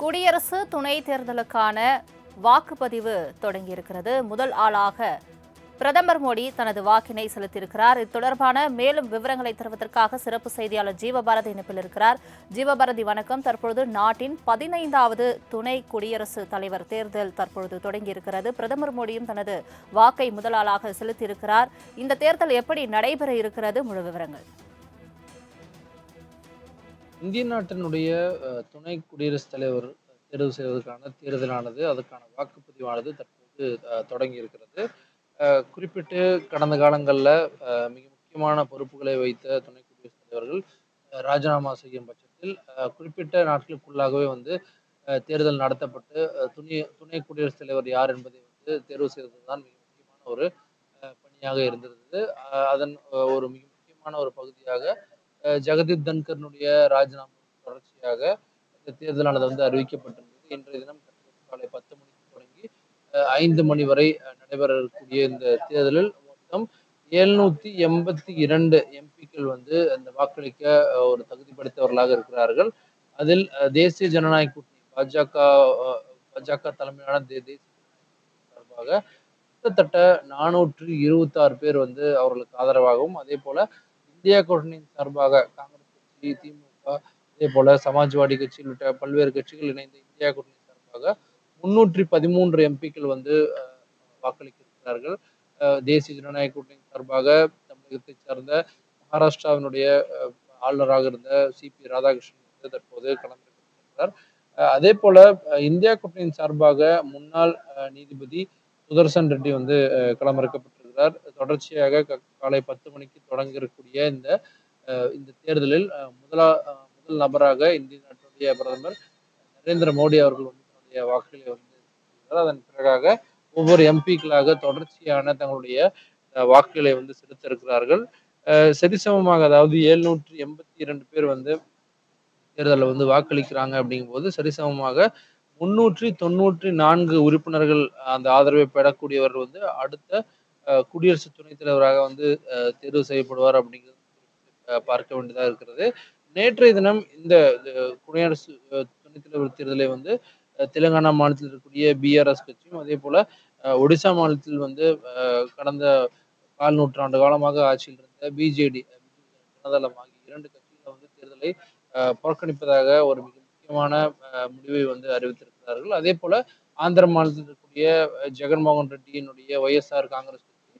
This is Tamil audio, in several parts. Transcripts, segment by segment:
குடியரசு துணைத் தேர்தலுக்கான வாக்குப்பதிவு தொடங்கியிருக்கிறது. முதல் ஆளாக பிரதமர் மோடி தனது வாக்கினை செலுத்தியிருக்கிறார். இது தொடர்பான மேலும் விவரங்களை தருவதற்காக சிறப்பு செய்தியாளர் ஜீவபாரதி இணைப்பில் இருக்கிறார். ஜீவபாரதி வணக்கம். தற்பொழுது நாட்டின் 15வது துணை குடியரசுத் தலைவர் தேர்தல் தற்பொழுது தொடங்கியிருக்கிறது. பிரதமர் மோடியும் தனது வாக்கை முதல் ஆளாக செலுத்தியிருக்கிறார். இந்த தேர்தல் எப்படி நடைபெற இருக்கிறது? முழு விவரங்கள். இந்திய நாட்டினுடைய துணை குடியரசுத் தலைவர் தேர்வு செய்வதற்கான தேர்தலானது அதுக்கான வாக்குப்பதிவானது தற்போது தொடங்கி இருக்கிறது. குறிப்பிட்டு கடந்த காலங்களில் மிக முக்கியமான பொறுப்புகளை வைத்த துணை குடியரசுத் தலைவர்கள் ராஜினாமா செய்யும் பட்சத்தில் குறிப்பிட்ட நாட்களுக்குள்ளாகவே தேர்தல் நடத்தப்பட்டு துணை குடியரசுத் தலைவர் யார் என்பதை தேர்வு செய்வதுதான் மிக முக்கியமான ஒரு பணியாக இருந்திருந்தது. அதன் ஒரு மிக முக்கியமான ஒரு பகுதியாக ஜெகதீப் தன்கருடைய ராஜினாமா தொடர்ச்சியாக இந்த தேர்தலானது அறிவிக்கப்பட்டிருந்தது. இன்றைய தினம் காலை 10 மணிக்கு தொடங்கி 5 மணி வரை நடைபெற இருக்கக்கூடிய இந்த தேர்தலில் மொத்தம் 782 எம்பிக்கள் அந்த வாக்களிக்க ஒரு தகுதி படைத்தவர்களாக இருக்கிறார்கள். அதில் தேசிய ஜனநாயக கூட்டணி பாஜக தலைமையிலான தேசிய சார்பாக கிட்டத்தட்ட 426 பேர் அவர்களுக்கு ஆதரவாகவும், அதே போல இந்தியா கூட்டணியின் சார்பாக காங்கிரஸ் கட்சி, திமுக, அதே போல சமாஜ்வாடி கட்சி உள்ளிட்ட பல்வேறு கட்சிகள் இணைந்த இந்தியா கூட்டணி சார்பாக 313 எம்பிக்கள் வாக்களிக்க இருக்கிறார்கள். தேசிய ஜனநாயக கூட்டணி சார்பாக தமிழகத்தை சார்ந்த மகாராஷ்டிராவினுடைய ஆளுநராக இருந்த சிபி ராதாகிருஷ்ணன் தற்போது களமிறக்கிறார். அதே போல இந்தியா கூட்டணியின் சார்பாக முன்னாள் நீதிபதி சுதர்சன் ரெட்டி களமிறக்கப்பட்டிருக்கிறார். தொடர்ச்சியாக காலை 10 மணிக்கு தொடங்க இருக்கக்கூடிய இந்த தேர்தலில் முதல் நபராக இந்திய நாட்டினுடைய பிரதமர் நரேந்திர மோடி அவர்கள் தன்னுடைய வாக்குகளை அதன் பிறகாக ஒவ்வொரு எம்பிக்களாக தொடர்ச்சியான தங்களுடைய வாக்குகளை செலுத்த இருக்கிறார்கள். சரிசமமாக, அதாவது 782 பேர் தேர்தலில் வாக்களிக்கிறாங்க அப்படிங்கும் போது சரிசமமாக 394 உறுப்பினர்கள் அந்த ஆதரவை பெறக்கூடியவர்கள் அடுத்த குடியரசு துணைத் தலைவராக தேர்வு செய்யப்படுவார் அப்படிங்கிறது பார்க்க வேண்டியதாக இருக்கிறது. நேற்றைய தினம் இந்த குடியரசு துணைத் தலைவர் தேர்தலை தெலுங்கானா மாநிலத்தில் இருக்கக்கூடிய பிஆர்எஸ் கட்சியும், அதே போல ஒடிசா மாநிலத்தில் கடந்த 4 நூற்றாண்டு காலமாக ஆட்சியில் இருந்த பிஜேடி ஜனதாதளம் ஆகிய 2 கட்சிகள் தேர்தலை புறக்கணிப்பதாக ஒரு மிக முக்கியமான முடிவை அறிவித்திருக்கிறார்கள். அதே போல ஆந்திர மாநிலத்தில் இருக்கக்கூடிய ஜெகன்மோகன் ரெட்டியினுடைய ஒய்எஸ்ஆர் காங்கிரஸ் கட்சி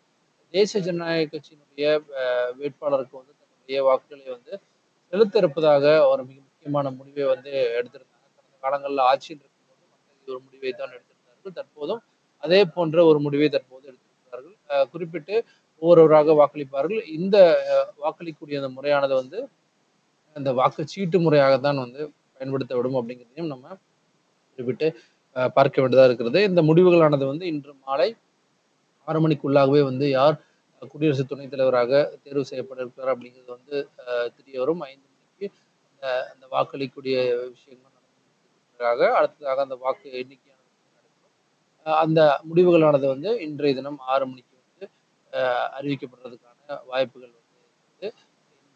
தேசிய ஜனநாயக கட்சியினுடைய வேட்பாளருக்கு தன்னுடைய வாக்குகளை செலுத்த இருப்பதாக ஒரு மிக முக்கியமான முடிவை எடுத்திருந்தாங்க. கடந்த காலங்களில் ஆட்சியில் இருக்கும்போது ஒரு முடிவை தான் எடுத்திருந்தார்கள். தற்போதும் அதே போன்ற ஒரு முடிவை தற்போது எடுத்திருக்கிறார்கள். குறிப்பிட்டு ஒவ்வொருவராக வாக்களிப்பார்கள். இந்த வாக்களிக்கக்கூடிய அந்த முறையானது அந்த வாக்குச்சீட்டு முறையாகத்தான் பயன்படுத்தப்படும் அப்படிங்கிறதையும் நம்ம குறிப்பிட்டு பார்க்க வேண்டியதா இருக்கிறது. இந்த முடிவுகளானது இன்று மாலை 6 மணிக்குள்ளாகவே யார் குடியரசு துணைத் தலைவராக தேர்வு செய்யப்பட இருக்கிறார் அப்படிங்கிறது தெரிய வரும். 5 மணிக்கு அந்த வாக்களிக்கூடிய விஷயங்கள் நடந்ததாக அடுத்ததாக அந்த வாக்கு எண்ணிக்கையானது நடைபெறும். அந்த முடிவுகளானது இன்றைய தினம் 6 மணிக்கு அறிவிக்கப்படுறதுக்கான வாய்ப்புகள்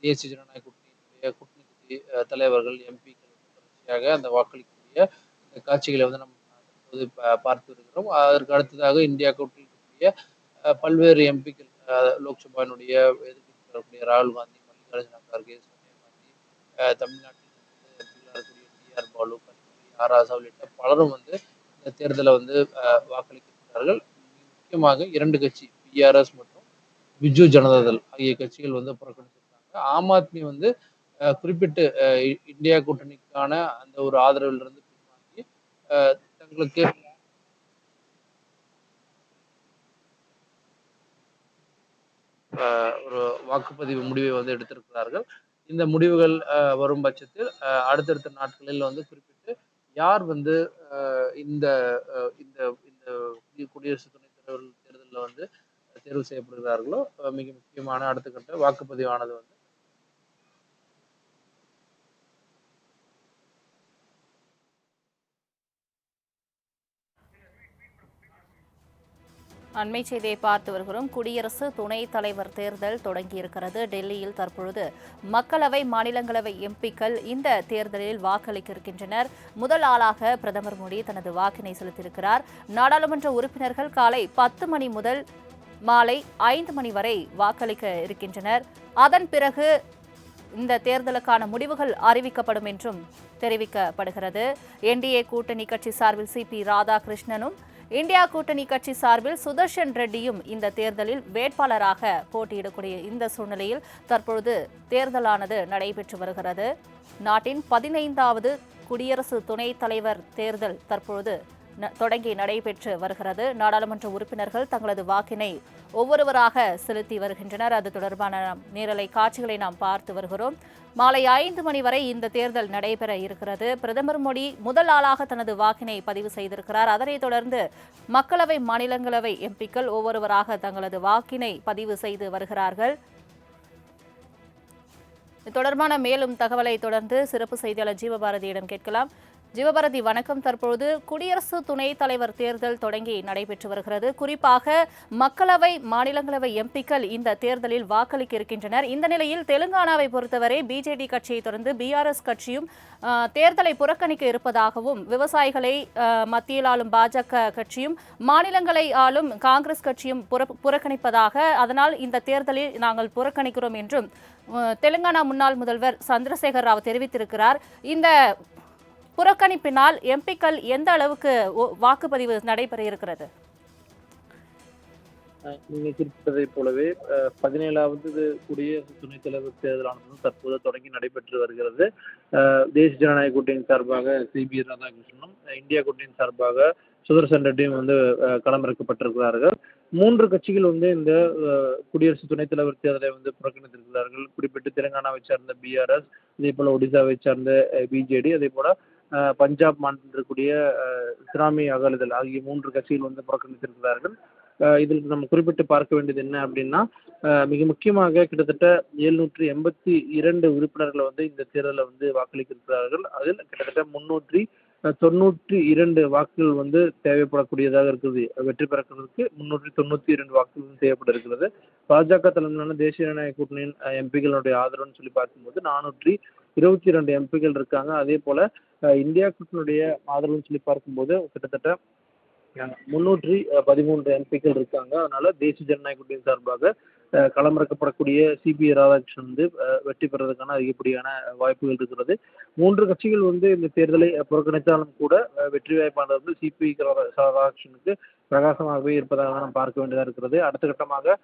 தேசிய ஜனநாயக கூட்டணியினுடைய கூட்டணி கட்சி தலைவர்கள், எம்பிக்கள் தொடர்ச்சியாக அந்த வாக்களிக்கக்கூடிய காட்சிகளை நம்ம தற்போது பார்த்து வருகிறோம். அதற்கு அடுத்ததாக இந்தியா கூட்டணியினுடைய பல்வேறு எம்பிக்கள், லோக்சபாவினுடைய எதிர்க்கட்சியாக ராகுல் காந்தி, மல்லிகார்ஜுன கார்கே, சோனியா காந்தி, தமிழ்நாட்டில் எம்பிக்களாக இருக்கக்கூடிய டிஆர் பாலு, கனிமொழி, ஆராசா உள்ளிட்ட பலரும் இந்த தேர்தலை வாக்களிக்கிறார்கள். முக்கியமாக 2 கட்சி பிஆர்எஸ் மற்றும் பிஜு ஜனதாதள் ஆகிய கட்சிகள் புறக்கணிச்சிருக்காங்க. ஆம் ஆத்மி குறிப்பிட்டு இந்தியா கூட்டணிக்கான அந்த ஒரு ஆதரவில் இருந்து பின்வாங்கி தங்களுக்கு ஒரு வாக்குப்பதிவு முடிவை எடுத்திருக்கிறார்கள். இந்த முடிவுகள் வரும் பட்சத்தில் அடுத்தடுத்த நாட்களில் குறிப்பிட்டு யார் இந்த குடியரசு துணைத் தலைவர் தேர்தலில் தேர்வு செய்யப்படுகிறார்களோ மிக முக்கியமான அடுத்த கட்ட வாக்குப்பதிவானது அண்மை செய்தியை பார்த்து வருகிறோம். குடியரசு துணைத் தலைவர் தேர்தல் தொடங்கியிருக்கிறது. டெல்லியில் தற்பொழுது மக்களவை, மாநிலங்களவை எம்பிக்கள் இந்த தேர்தலில் வாக்களிக்க இருக்கின்றனர். முதல் ஆளாக பிரதமர் மோடி தனது வாக்கினை செலுத்தியிருக்கிறார். நாடாளுமன்ற உறுப்பினர்கள் காலை 10 மணி முதல் மாலை 5 மணி வரை வாக்களிக்க இருக்கின்றனர். அதன் பிறகு இந்த தேர்தலுக்கான முடிவுகள் அறிவிக்கப்படும் என்றும் தெரிவிக்கப்படுகிறது. என்டிஏ கூட்டணி கட்சி சார்பில் சிபி ராதாகிருஷ்ணனும், இந்தியா கூட்டணி கட்சி சார்பில் சுதர்ஷன் ரெட்டியும் இந்த தேர்தலில் வேட்பாளராக போட்டியிடக்கூடிய இந்த சூழ்நிலையில் தற்பொழுது தேர்தலானது நடைபெற்று வருகிறது. நாட்டின் 15வது குடியரசு துணைத் தலைவர் தேர்தல் தற்பொழுது தொடங்கி நடைபெற்று வருகிறது. நாடாளுமன்ற உறுப்பினர்கள் தங்களது வாக்கினை ஒவ்வொருவராக செலுத்தி வருகின்றனர். அது தொடர்பான நேரலை காட்சிகளை நாம் பார்த்து வருகிறோம். மாலை 5 மணி வரை இந்த தேர்தல் நடைபெற இருக்கிறது. பிரதமர் மோடி முதல் ஆளாக தனது வாக்கினை பதிவு செய்திருக்கிறார். அதனைத் தொடர்ந்து மக்களவை, மாநிலங்களவை எம்பிக்கள் ஒவ்வொருவராக தங்களது வாக்கினை பதிவு செய்து வருகிறார்கள். இது தொடர்பான மேலும் தகவலை தொடர்ந்து சிறப்பு செய்தியாளர் ஜீவபாரதியிடம் கேட்கலாம். ஜீவபாரதி, வணக்கம். தற்பொழுது குடியரசு துணைத் தலைவர் தேர்தல் தொடங்கி நடைபெற்று வருகிறது. குறிப்பாக மக்களவை, மாநிலங்களவை எம்பிக்கள் இந்த தேர்தலில் வாக்களிக்க இருக்கின்றனர். இந்த நிலையில் தெலுங்கானாவை பொறுத்தவரை பிஜேடி கட்சியை தொடர்ந்து பிஆர்எஸ் கட்சியும் தேர்தலை புறக்கணிக்க இருப்பதாகவும், விவசாயிகளை மத்தியில் ஆளும் பாஜக கட்சியும், மாநிலங்களை ஆளும் காங்கிரஸ் கட்சியும் புறக்கணிப்பதாக, அதனால் இந்த தேர்தலில் நாங்கள் புறக்கணிக்கிறோம் என்றும் தெலுங்கானா முன்னாள் முதல்வர் சந்திரசேகர் ராவ் தெரிவித்திருக்கிறார். இந்த புறக்கணிப்பினால் எம்பிக்கள் எந்த அளவுக்கு வாக்குப்பதிவு நடைபெற இருக்கிறது? நீங்க குறிப்பிட்டதை போலவே 17வது குடியரசு துணைத் தலைவர் தேர்தலானது தற்போது தொடங்கி நடைபெற்று வருகிறது. தேசிய ஜனநாயக கூட்டணியின் சார்பாக சிபி ராதாகிருஷ்ணனும், இந்தியா கூட்டணியின் சார்பாக சுதர்சன் ரெட்டியும் களமிறக்கப்பட்டிருக்கிறார்கள். 3 கட்சிகள் இந்த குடியரசு துணைத் தலைவர் தேர்தலை புறக்கணித்திருக்கிறார்கள். குறிப்பிட்டு தெலுங்கானாவை சார்ந்த பிஆர்எஸ், அதே போல ஒடிசாவை சார்ந்த பிஜேடி, அதே போல பஞ்சாப் மாநிலத்தில் இருக்கக்கூடிய இஸ்லாமி அகலிதழ் ஆகிய 3 கட்சிகள் புறக்கணித்திருக்கிறார்கள். இதில் நம்ம குறிப்பிட்டு பார்க்க வேண்டியது என்ன அப்படின்னா, மிக முக்கியமாக கிட்டத்தட்ட 782 உறுப்பினர்கள் இந்த தேர்தலில் வாக்களிக்க இருக்கிறார்கள். அதில் கிட்டத்தட்ட 392 வாக்குகள் தேவைப்படக்கூடியதாக இருக்குது. வெற்றி பெறக்கிறதுக்கு 392 வாக்குகள் தேவைப்பட இருக்கிறது. பாஜக தலைமையிலான தேசிய ஜனநாயக கூட்டணியின் எம்பிகளுடைய ஆதரவுன்னு சொல்லி பார்க்கும்போது 422 எம்பிகள் இருக்காங்க. அதே போல இந்தியா கூட்டணியுடைய ஆதரவுன்னு சொல்லி பார்க்கும்போது கிட்டத்தட்ட 313 எம்பிக்கள் இருக்காங்க. அதனால தேசிய ஜனநாயக கூட்டணி சார்பாக களமிறக்கப்படக்கூடிய சிபி ராதாகிருஷ்ணன் வெற்றி பெறுவதற்கான அதிகப்படியான வாய்ப்புகள் இருக்கிறது. 3 கட்சிகள் இந்த தேர்தலை புறக்கணித்தாலும் கூட வெற்றி வாய்ப்பானது சிபி ராதாகிருஷ்ணனுக்கு பிரகாசமாகவே இருப்பதாக நாம் பார்க்க வேண்டியதாக இருக்கிறது. அடுத்த கட்டமாக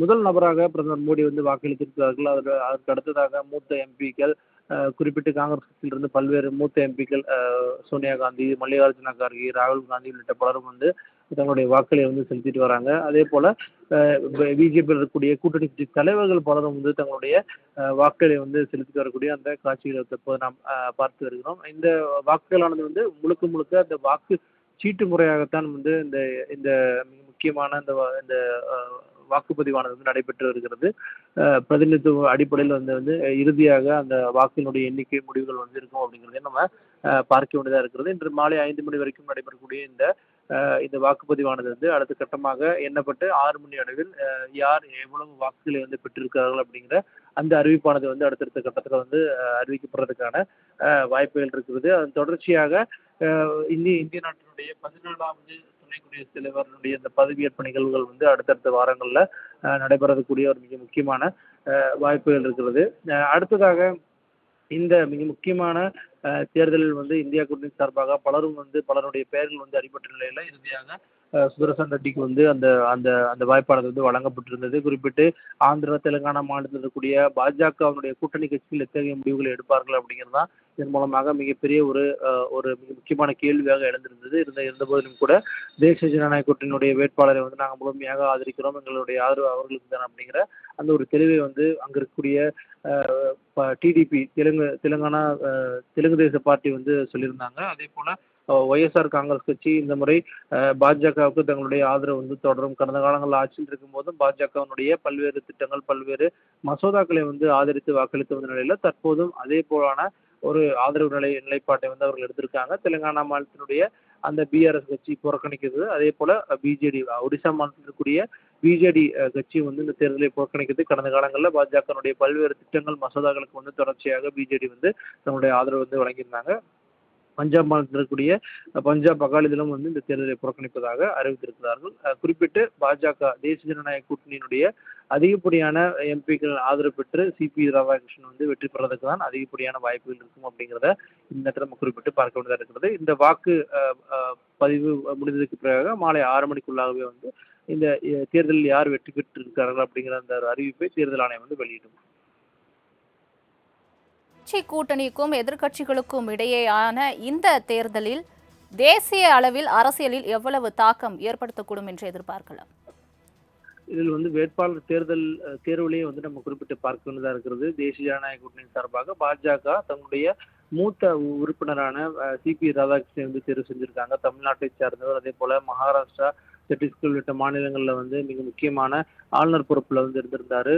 முதல் நபராக பிரதமர் மோடி வாக்களித்திருக்கிறார்கள். அதற்கு அடுத்ததாக மூத்த எம்பிக்கள், குறிப்பிட்டு காங்கிரஸ் கட்சியிலிருந்து பல்வேறு மூத்த எம்பிக்கள் சோனியா காந்தி, மல்லிகார்ஜுன கார்கே, ராகுல் காந்தி உள்ளிட்ட பலரும் தங்களுடைய வாக்களை செலுத்திட்டு வராங்க. அதே போல பிஜேபியில் இருக்கக்கூடிய கூட்டணி கட்சி தலைவர்கள் பலரும் தங்களுடைய வாக்குகளை செலுத்திட்டு வரக்கூடிய அந்த காட்சிகளை தற்போது நாம் பார்த்து வருகிறோம். இந்த வாக்குகளானது முழுக்க முழுக்க அந்த வாக்கு சீட்டு முறையாகத்தான் இந்த இந்த மிக முக்கியமான இந்த வாக்குப்பதிவானது நடைபெற்று வருகிறது. பிரதிநிதித்துவ அடிப்படையில் இறுதியாக அந்த வாக்கினுடைய எண்ணிக்கை முடிவுகள் இருக்கும் அப்படிங்கிறத நம்ம பார்க்க வேண்டியதாக இருக்கிறது. இன்று மாலை 5 மணி வரைக்கும் நடைபெறக்கூடிய இந்த வாக்குப்பதிவானது அடுத்த கட்டமாக எண்ணப்பட்டு 6 மணி அளவில் யார் எவ்வளவு வாக்குகளை பெற்றிருக்கிறார்கள் அப்படிங்கிற அந்த அறிவிப்பானது அடுத்தடுத்த கட்டத்தில் அறிவிக்கப்படுறதுக்கான வாய்ப்புகள் இருக்கிறது. அதன் தொடர்ச்சியாக இந்திய நாட்டினுடைய 14வது துணை குடியரசுத் தலைவருடைய இந்த பதவியேற்பு நிகழ்வுகள் அடுத்தடுத்த வாரங்களில் நடைபெறக்கூடிய ஒரு மிக முக்கியமான வாய்ப்புகள் இருக்கிறது. அடுத்ததாக இந்த மிக முக்கியமான தேர்தலில் இந்தியா கூட்டணி சார்பாக பலரும் பலருடைய பெயர்கள் அடிபட்ட நிலையில இறுதியாக சுதர்சன் ரெட்டிக்கு அந்த அந்த அந்த வாய்ப்பானது வழங்கப்பட்டிருந்தது. குறிப்பிட்டு ஆந்திரா, தெலுங்கானா மாநிலத்தில் இருக்கக்கூடிய பாஜகவினுடைய கூட்டணி கட்சிகள் எத்தகைய முடிவுகளை எடுப்பார்கள் அப்படிங்கிறது தான் இதன் மூலமாக மிகப்பெரிய ஒரு மிக முக்கியமான கேள்வியாக எழுந்திருந்தது. இருந்த போதிலும் கூட தேசிய ஜனநாயக கூட்டணியுடைய வேட்பாளரை நாங்கள் முழுமையாக ஆதரிக்கிறோம், எங்களுடைய ஆதரவு அவர்களுக்கு தான் அப்படிங்கிற அந்த ஒரு தெளிவை அங்க இருக்கக்கூடிய டிடிபி தெலுங்கானா தெலுங்கு தேச பார்ட்டி சொல்லியிருந்தாங்க. அதே போல ஒய்எஸ்ஆர் காங்கிரஸ் கட்சி இந்த முறை பாஜகவுக்கு தங்களுடைய ஆதரவு தொடரும். கடந்த காலங்களில் ஆட்சியில் இருக்கும் போதும் பாஜகவினுடைய பல்வேறு திட்டங்கள், பல்வேறு மசோதாக்களை ஆதரித்து வாக்களித்து வந்த நிலையில தற்போதும் அதே போலான ஒரு ஆதரவு நிலைப்பாட்டை அவர்கள் எடுத்திருக்காங்க. தெலுங்கானா மாநிலத்தினுடைய அந்த பிஆர்எஸ் கட்சி புறக்கணிக்கிறது. அதே போல பிஜேடி ஒடிசா மாநிலத்தில் இருக்கக்கூடிய பிஜேடி கட்சி வந்து இந்த தேர்தலை புறக்கணிக்கிறது. கடந்த காலங்களில் பாஜகனுடைய பல்வேறு திட்டங்கள் மசோதாக்களுக்கு வந்து தொடர்ச்சியாக பிஜேடி வந்து தன்னுடைய ஆதரவு வந்து வழங்கியிருந்தாங்க. பஞ்சாப் மாநிலத்தில் இருக்கக்கூடிய பஞ்சாப் அகாலிதளம் வந்து இந்த தேர்தலை புறக்கணிப்பதாக அறிவித்திருக்கிறார்கள். குறிப்பிட்டு பாஜக தேசிய ஜனநாயக கூட்டணியினுடைய அதிகப்படியான எம்பிக்கள் ஆதரவு பெற்று சிபி ராதாகிருஷ்ணன் வந்து வெற்றி பெறதுக்கு தான் அதிகப்படியான வாய்ப்புகள் இருக்கும் அப்படிங்கிறத இந்த நேரத்தில் நம்ம குறிப்பிட்டு பார்க்க வேண்டியதாக இருக்கிறது. இந்த வாக்கு பதிவு முடிந்ததுக்கு பிறகு மாலை 6 மணிக்குள்ளாகவே வந்து இந்த தேர்தலில் யார் வெற்றி பெற்றிருக்கிறார்கள் அப்படிங்கிற அந்த ஒரு அறிவிப்பை தேர்தல் ஆணையம் வந்து வெளியிடும். கட்சி கூட்டணிக்கும் எதிர்க்கட்சிகளுக்கும் இடையேயான இந்த தேர்தலில் தேசிய அளவில் அரசியலில் எவ்வளவு தாக்கம் ஏற்படுத்தக்கூடும் என்று எதிர்பார்க்கலாம்? இதில் வந்து வேட்பாளர் தேர்விலேயே வந்து நம்ம குறிப்பிட்டு பார்க்க வேண்டியதா இருக்கிறது. தேசிய ஜனநாயக கூட்டணி சார்பாக பாஜக தன்னுடைய மூத்த உறுப்பினரான சிபி ராதாகிருஷ்ணன் வந்து தேர்வு செஞ்சிருக்காங்க. தமிழ்நாட்டை சார்ந்தவர். அதே போல மகாராஷ்டிரா, சத்தீஸ்கர் உள்ளிட்ட மாநிலங்களில் வந்து மிக முக்கியமான ஆளுநர் பொறுப்புல வந்து இருந்திருந்தாரு.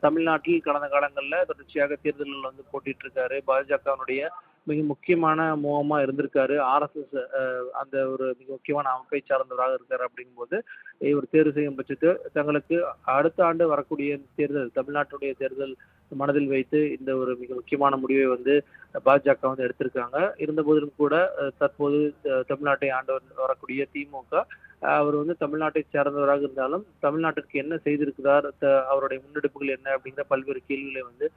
தமிழ்நாட்டில் கடந்த காலங்களில் தொடர்ச்சியாக தேர்தல்கள் வந்து போட்டிட்டு இருக்காரு. பாஜகவினுடைய மிக முக்கியமான முகமா இருந்திருக்காரு. ஆர்எஸ்எஸ் அந்த ஒரு மிக முக்கியமான அமைப்பை சார்ந்தவராக இருக்காரு. அப்படிங்கும்போது இவர் தேர்வு செய்யும் பட்சத்தில் தங்களுக்கு அடுத்த ஆண்டு வரக்கூடிய தேர்தல், தமிழ்நாட்டுடைய தேர்தல் மனதில் வைத்து இந்த ஒரு மிக முக்கியமான முடிவை வந்து பாஜக வந்து எடுத்திருக்காங்க. இருந்த போதிலும் கூட தற்போது தமிழ்நாட்டை ஆண்டு வரக்கூடிய திமுக அவர் வந்து தமிழ்நாட்டை சேர்ந்தவராக இருந்தாலும் தமிழ்நாட்டிற்கு என்ன செய்திருக்கிறார், அவருடைய முன்னெடுப்புகள் என்ன அப்படிங்கிற பல்வேறு கேள்விகளை வந்து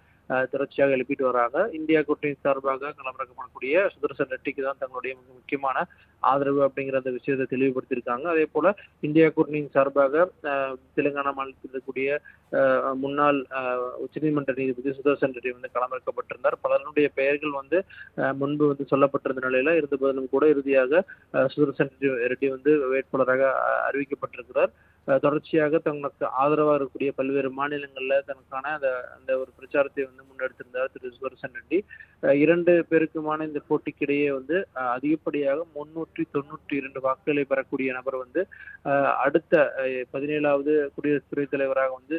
தொடர்ச்சியாக எழுப்பிட்டு வராங்க. இந்தியா கூட்டணி சார்பாக களமிறக்கப்படக்கூடிய சுதர்சன் ரெட்டிக்கு தான் தங்களுடைய மிக முக்கியமான ஆதரவு அப்படிங்கிற அந்த விஷயத்தை தெளிவுபடுத்தியிருக்காங்க. அதே போல இந்தியா கூட்டணியின் சார்பாக தெலுங்கானா மாநிலத்தில் இருக்கக்கூடிய முன்னாள் உச்சநீதிமன்ற நீதிபதி சுதர்சன் ரெட்டி வந்து களமிறக்கப்பட்டிருந்தார். பலருடைய பெயர்கள் வந்து முன்பு வந்து சொல்லப்பட்டிருந்த நிலையில இருந்த போதிலும் கூட இறுதியாக சுதர்சன் ரெட்டி வந்து வேட்பாளராக அறிவிக்கப்பட்டிருக்கிறார். தொடர்ச்சியாக தங்களுக்கு ஆதரவாக இருக்கக்கூடிய பல்வேறு மாநிலங்களில் தனக்கான அந்த ஒரு பிரச்சாரத்தை வந்து முன்னெடுத்திருந்தார் திரு சுதர்சன் ரெட்டி. 2 பேருக்குமான இந்த போட்டிக்கிடையே வந்து அதிகப்படியாக 392 வாக்குகளை பெறக்கூடிய நபர் வந்து அடுத்த 17வது குடியரசு துணைத் தலைவராக வந்து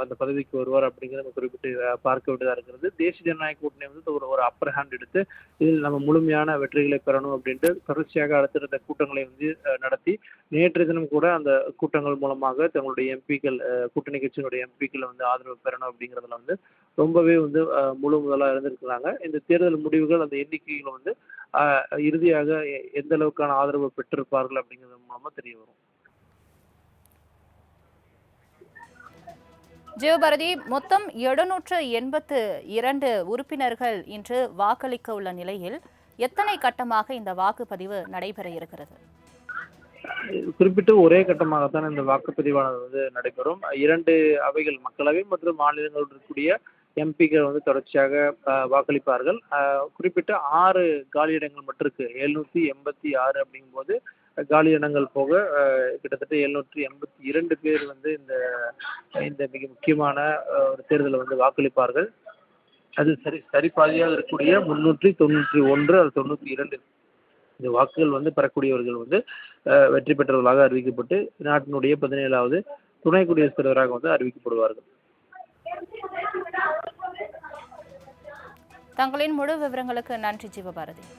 அந்த பதவிக்கு வருவார் அப்படிங்கிறத குறிப்பிட்டு பார்க்க வேண்டியதா இருக்கிறது. தேசிய ஜனநாயக கூட்டணி வந்து ஒரு அப்பர் ஹேண்ட் எடுத்து இதில் நம்ம முழுமையான வெற்றிகளை பெறணும் அப்படின்ட்டு தொடர்ச்சியாக அடுத்தடுத்த கூட்டங்களை வந்து நடத்தி நேற்று தினம் கூட அந்த கூட்டங்கள் மூலமாக தங்களுடைய எம்பிக்கள் கூட்டணி கட்சியினுடைய எம்பிக்களை வந்து ஆதரவு பெறணும் அப்படிங்கிறதுல வந்து ரொம்பவே வந்து முழு முதலாக இருந்திருக்கிறாங்க. இந்த தேர்தல் முடிவுகள் அந்த எண்ணிக்கைகள் வந்து இறுதியாக எந்த அளவுக்கான ஆதரவு பெற்றிருப்பார்கள் அப்படிங்கிறது மூலமா தெரிய வரும். ஜீவபாரதி, மொத்தம் 782 உறுப்பினர்கள் இன்று வாக்களிக்க உள்ள நிலையில் எத்தனை கட்டமாக இந்த வாக்குப்பதிவு நடைபெற இருக்கிறது? குறிப்பிட்டு ஒரே கட்டமாகத்தான் இந்த வாக்குப்பதிவானது வந்து நடைபெறும். 2 அவைகள், மக்களவை மற்றும் மாநிலங்கள் இருக்கக்கூடிய எம்பிக்கள் வந்து தொடர்ச்சியாக வாக்களிப்பார்கள். குறிப்பிட்ட 6 காலியிடங்கள் மட்டும் இருக்கு. 786 அப்படிங்கும்போது காலி இடங்கள் போக கிட்டத்தட்ட 782 பேர் வந்து இந்த மிக முக்கியமான ஒரு தேர்தலில் வந்து வாக்களிப்பார்கள். அது சரிபாதியாக இருக்கக்கூடிய 391 அது 92 இந்த வாக்குகள் வந்து பெறக்கூடியவர்கள் வந்து வெற்றி பெற்றவர்களாக அறிவிக்கப்பட்டு நாட்டினுடைய 17வது துணை குடியரசுத் தலைவராக வந்து அறிவிக்கப்படுவார்கள். தங்களின் முழு விவரங்களுக்கு நன்றி ஜீவபாரதி.